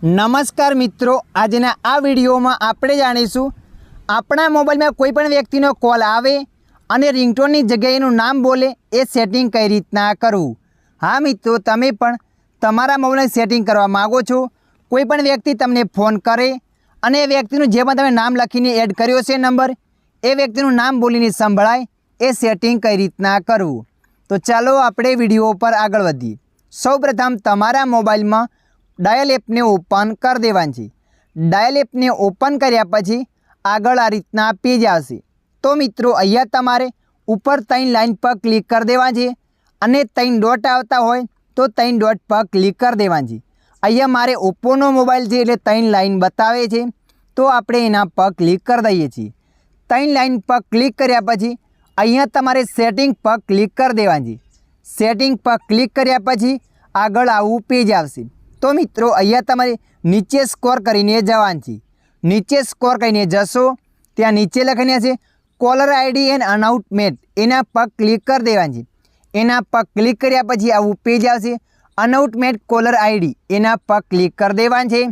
नमस्कार मित्रों, आजना आ विडियो में आपणे जाणीशुं अपना मोबाइल में कोईपण व्यक्तिनो कॉल आवे अने रिंगटोननी जग्याएनुं नाम बोले ए सेटिंग कई रीतना करवुं। हाँ मित्रों, तमे पण तमारा मोबाइल सेटिंग करवा मांगो छो। कोईपण व्यक्ति तमने फोन करे अने ए व्यक्तिनुं जे पण तमे नाम लखीने एड कर्यो छे नंबर, ए व्यक्तिनुं नाम बोलीने संभळाय ए सेटिंग कई रीतना करवुं। तो चालो आपणे विडियो पर आगळ वधीए। सौप्रथम तमारा मोबाइल में डायल एप ने ओपन कर देवानी छे। डायल एप ने ओपन कर्या पछी आगळ आ रीतना पेज आवशे। तो मित्रों, अहींया तमारे ऊपर 3 लाइन पर क्लिक कर देवानी छे अने 3 डॉट आवता होय तो 3 डॉट पर क्लिक कर देवानी छे। अहींया मारे ओप्पोनो मोबाइल छे एटले 3 लाइन बतावे छे, तो आपणे एना पर क्लिक कर दईए छीए। 3 लाइन पर क्लिक कर्या पछी अहींया तमारे सेटिंग पर क्लिक कर देवानी छे। सेटिंग पर क्लिक कर्या पछी आगळ आवुं पेज आवशे। तो मित्रों, अहींया तमारे नीचे स्क्रॉल करीने जवानुं छे। नीचे स्क्रॉल करीने जशो त्यां नीचे लखीने छे कॉलर आईडी एंड अनाउंसमेंट, एना पर क्लिक कर देवानी छे। एना पर क्लिक कर्या पछी आवुं पेज आवशे। अनाउंसमेंट कॉलर आईडी एना पर क्लिक कर देवानी छे।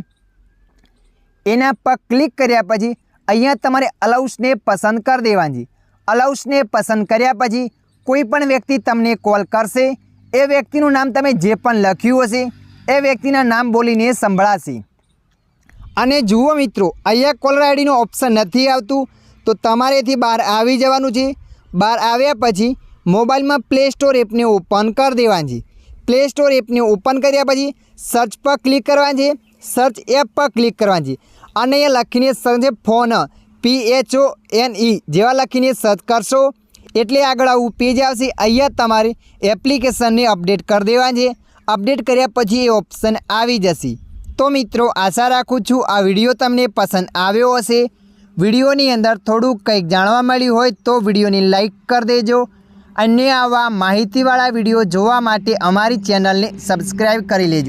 एना पर क्लिक कर्या पछी अहींया तमारे अलाउस ने पसंद कर देवानी छे। अलाउस ने पसंद कर्या पछी कोईपण व्यक्ति तमने कॉल करशे ए व्यक्तिनुं नाम तमे जे पण लख्युं हशे ए व्यक्तिना नाम बोलीने संभळाशे। अने जुओ मित्रों, अहींया कॉलर आईडी ऑप्शन नहीं आवतुं, तो तमारे थी बहार आवी जवानुं छे। बहार आव्या पछी मोबाइल में प्ले स्टोर एप ने ओपन कर देवानी छे। प्ले स्टोर एप ने ओपन कर्या पछी सर्च पर क्लिक करवानी छे। सर्च एप पर क्लिक करवानी छे अने ए लखीने सर्च फोन PHONE जेवा लखीने सर्च करशो एटले आगळ आवुं पेज आवशे। अहींया तमारे एप्लिकेशन ने अपडेट कर देवानी छे। अपडेट कर्या पछी ए ऑप्शन आवी जशे। तो मित्रों, आशा राखुं छुं आ विडियो तमने पसंद आव्यो हशे। विडियोनी अंदर थोड़ुं कंईक जाणवा मळ्युं होय तो विडियोने लाइक कर देजो अने आवा माहितीवाळा विडियो जोवा माटे अमारी चेनलने सब्सक्राइब करी लेजो।